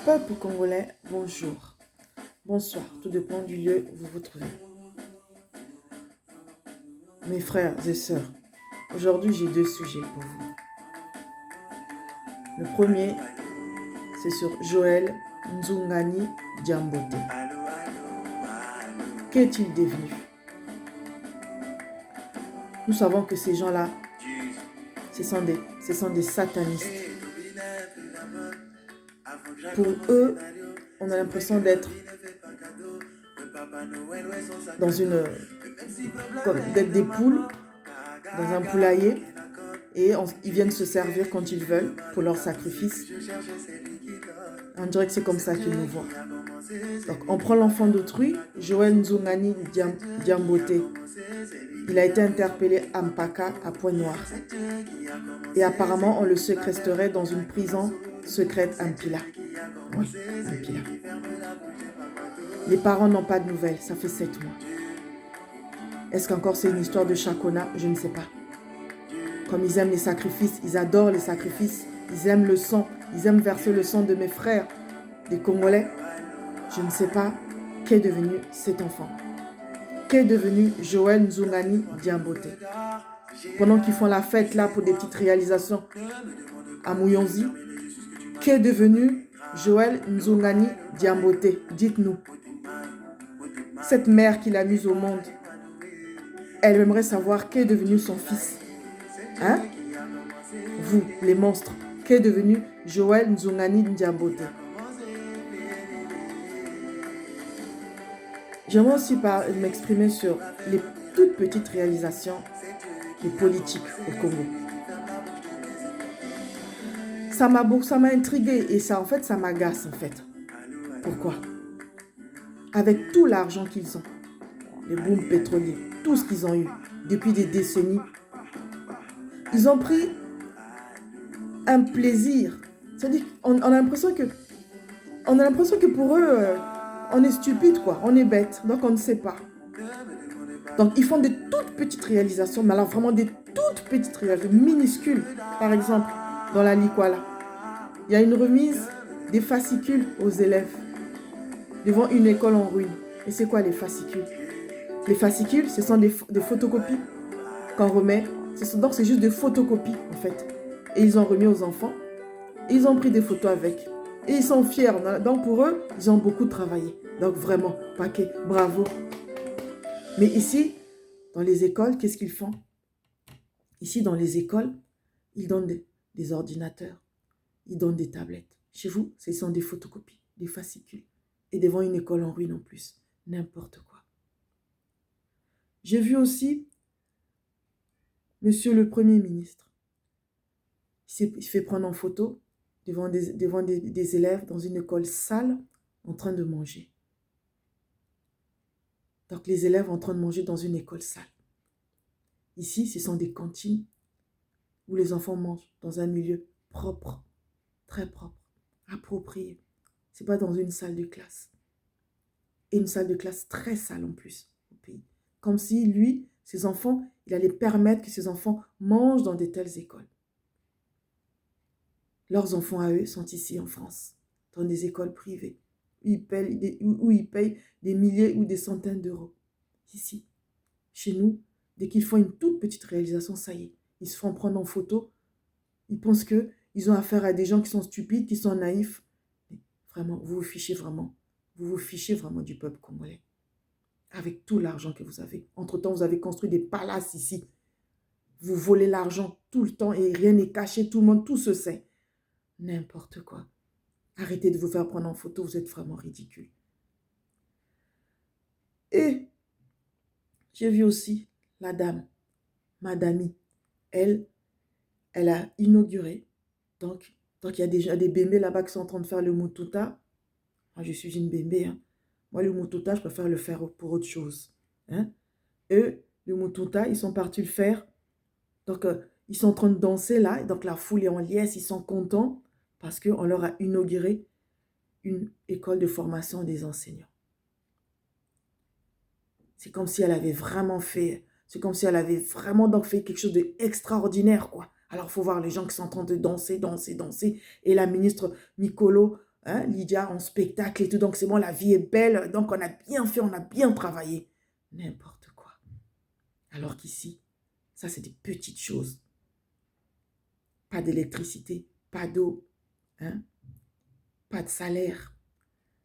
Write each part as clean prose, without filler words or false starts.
Peuple congolais, bonjour. Bonsoir, tout dépend du lieu où vous vous trouvez. Mes frères et sœurs, aujourd'hui j'ai deux sujets pour vous. Le premier, c'est sur Joël Nzungani Diambote. Qu'est-il devenu? Nous savons que ces gens-là, ce sont des satanistes. Pour eux, on a l'impression d'être dans d'être des poules dans un poulailler et ils viennent se servir quand ils veulent pour leur sacrifice. On dirait que c'est comme ça qu'ils nous voient. Donc on prend l'enfant d'autrui, Joël Nzungani Diambote. Il a été interpellé à Mpaka, à Pointe-Noire. Et apparemment, on le séquestrerait dans une prison secrète à Mpila. Oui, Mpila. Les parents n'ont pas de nouvelles, ça fait 7 mois. Est-ce qu'encore c'est une histoire de Chakona? Je ne sais pas. Comme ils aiment les sacrifices, ils adorent les sacrifices, ils aiment le sang, ils aiment verser le sang de mes frères, des Congolais. Je ne sais pas qu'est devenu cet enfant. Qu'est devenu Joël Nzungani Diambote? Pendant qu'ils font la fête là pour des petites réalisations à Mouyonzi, qu'est devenu Joël Nzungani Diambote? Dites-nous. Cette mère qu'il a mise au monde, elle aimerait savoir qu'est devenu son fils. Hein? Vous, les monstres, qu'est devenu Joël Nzungani Diambote? J'aimerais aussi m'exprimer sur les toutes petites réalisations des politiques au Congo. Ça m'a intrigué et ça, en fait, ça m'agace, en fait. Pourquoi? Avec tout l'argent qu'ils ont, les booms pétroliers, tout ce qu'ils ont eu depuis des décennies, ils ont pris un plaisir. C'est-à-dire qu'on a l'impression que pour eux, on est stupide, quoi. On est bête, donc on ne sait pas. Donc, ils font des toutes petites réalisations, mais alors vraiment des toutes petites réalisations, minuscules. Par exemple, dans la Likwala, il y a une remise des fascicules aux élèves devant une école en ruine. Et c'est quoi les fascicules? Les fascicules, ce sont des photocopies qu'on remet. Donc, c'est juste des photocopies, en fait. Et ils ont remis aux enfants. Et ils ont pris des photos avec. Et ils sont fiers. Donc, pour eux, ils ont beaucoup travaillé. Donc, vraiment, paquet, bravo. Mais ici, dans les écoles, qu'est-ce qu'ils font? Ici, dans les écoles, ils donnent des ordinateurs. Ils donnent des tablettes. Chez vous, ce sont des photocopies, des fascicules. Et devant une école en ruine en plus. N'importe quoi. J'ai vu aussi Monsieur le Premier ministre. Il se fait prendre en photo devant des élèves dans une école sale en train de manger. Donc les élèves en train de manger dans une école sale. Ici, ce sont des cantines où les enfants mangent dans un milieu propre, très propre, approprié. Ce n'est pas dans une salle de classe. Et une salle de classe très sale en plus au pays. Comme si lui, ses enfants, il allait permettre que ses enfants mangent dans de telles écoles. Leurs enfants à eux sont ici en France, dans des écoles privées, où ils payent des milliers ou des centaines d'euros. Ici, chez nous, dès qu'ils font une toute petite réalisation, ça y est, ils se font prendre en photo. Ils pensent qu'ils ont affaire à des gens qui sont stupides, qui sont naïfs. Mais vraiment, vous vous fichez vraiment du peuple congolais. Avec tout l'argent que vous avez. Entre-temps, vous avez construit des palaces ici. Vous volez l'argent tout le temps et rien n'est caché, tout le monde, tout se sait. N'importe quoi. Arrêtez de vous faire prendre en photo, vous êtes vraiment ridicule. Et j'ai vu aussi la dame, Madame. Elle a inauguré. Donc il y a déjà des bébés là-bas qui sont en train de faire le mututa. Moi, je suis une bébé. Hein. Moi, le mututa, je préfère le faire pour autre chose. Hein? Eux, le mututa, ils sont partis le faire. Donc, ils sont en train de danser là. Et donc, la foule est en liesse. Ils sont contents parce qu'on leur a inauguré une école de formation des enseignants. C'est comme si elle avait vraiment fait... C'est comme si elle avait vraiment donc fait quelque chose d'extraordinaire, quoi. Alors, il faut voir les gens qui sont en train de danser. Et la ministre Mikolo hein, Lydia en spectacle et tout. Donc, c'est bon, la vie est belle. Donc, on a bien fait, on a bien travaillé. N'importe quoi. Alors qu'ici, ça, c'est des petites choses. Pas d'électricité, pas d'eau, hein, pas de salaire.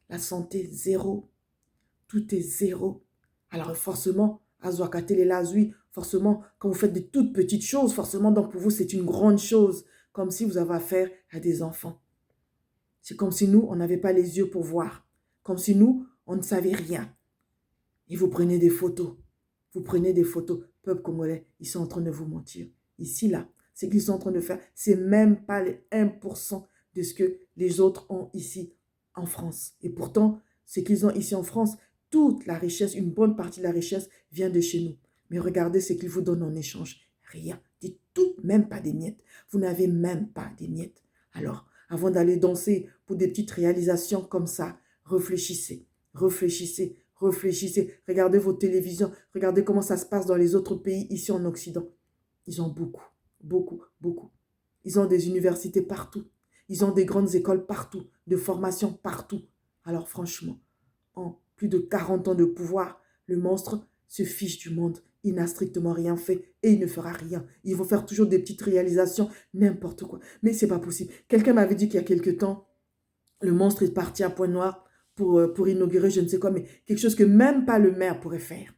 La santé, zéro. Tout est zéro. Alors, forcément, Azuakatele Lazui, forcément, quand vous faites de toutes petites choses, forcément, donc pour vous, c'est une grande chose. Comme si vous avez affaire à des enfants. C'est comme si nous, on n'avait pas les yeux pour voir. Comme si nous, on ne savait rien. Et vous prenez des photos. Vous prenez des photos. Peuple congolais, ils sont en train de vous mentir. Ici, là, ce qu'ils sont en train de faire, c'est même pas les 1% de ce que les autres ont ici en France. Et pourtant, ce qu'ils ont ici en France, toute la richesse, une bonne partie de la richesse vient de chez nous. Mais regardez ce qu'ils vous donnent en échange. Rien. Dites tout, même pas des miettes. Vous n'avez même pas des miettes. Alors, avant d'aller danser pour des petites réalisations comme ça, réfléchissez, réfléchissez, réfléchissez. Regardez vos télévisions, regardez comment ça se passe dans les autres pays ici en Occident. Ils ont beaucoup, beaucoup, beaucoup. Ils ont des universités partout. Ils ont des grandes écoles partout, de formation partout. Alors franchement, en plus de 40 ans de pouvoir, le monstre se fiche du monde. Il n'a strictement rien fait et il ne fera rien. Il va faire toujours des petites réalisations, n'importe quoi. Mais c'est pas possible. Quelqu'un m'avait dit qu'il y a quelque temps, le monstre est parti à Pointe-Noire pour inaugurer je ne sais quoi, mais quelque chose que même pas le maire pourrait faire.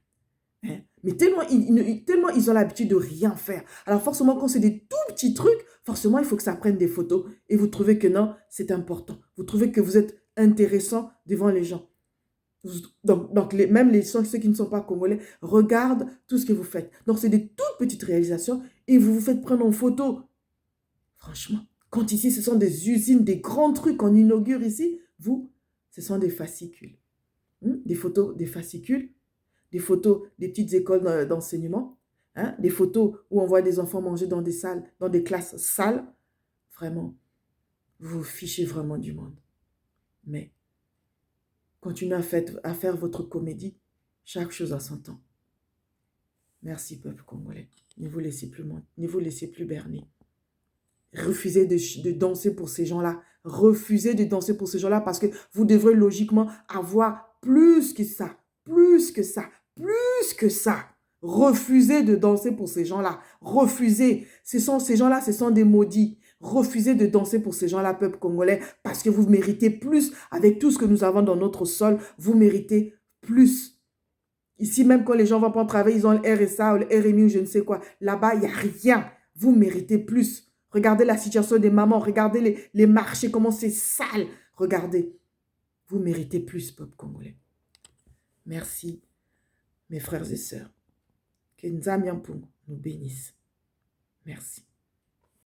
Hein? Mais tellement ils ont l'habitude de rien faire. Alors forcément, quand c'est des tout petits trucs, forcément, il faut que ça prenne des photos. Et vous trouvez que non, c'est important. Vous trouvez que vous êtes intéressant devant les gens. Donc même ceux qui ne sont pas congolais regardent tout ce que vous faites. Donc, c'est des toutes petites réalisations et vous vous faites prendre en photo. Franchement, quand ici, ce sont des usines, des grands trucs qu'on inaugure ici, vous, ce sont des fascicules. Des photos, des fascicules, des photos des petites écoles d'enseignement, des photos où on voit des enfants manger dans des salles, dans des classes sales. Vraiment, vous vous fichez vraiment du monde. Mais continuez à faire votre comédie, chaque chose à son temps. Merci, peuple congolais. Ne vous laissez plus berner. Refusez de danser pour ces gens-là. Refusez de danser pour ces gens-là parce que vous devrez logiquement avoir plus que ça. Plus que ça. Plus que ça. Refusez de danser pour ces gens-là. Refusez. Ces gens-là, ce sont des maudits. Refusez de danser pour ces gens-là, peuple congolais, parce que vous méritez plus. Avec tout ce que nous avons dans notre sol, vous méritez plus. Ici, même quand les gens vont prendre travail, ils ont le RSA ou le RMI ou je ne sais quoi. Là-bas, il n'y a rien. Vous méritez plus. Regardez la situation des mamans. Regardez les marchés, comment c'est sale. Regardez. Vous méritez plus, peuple congolais. Merci, mes frères et sœurs. Que Nzambiampung nous bénisse. Merci.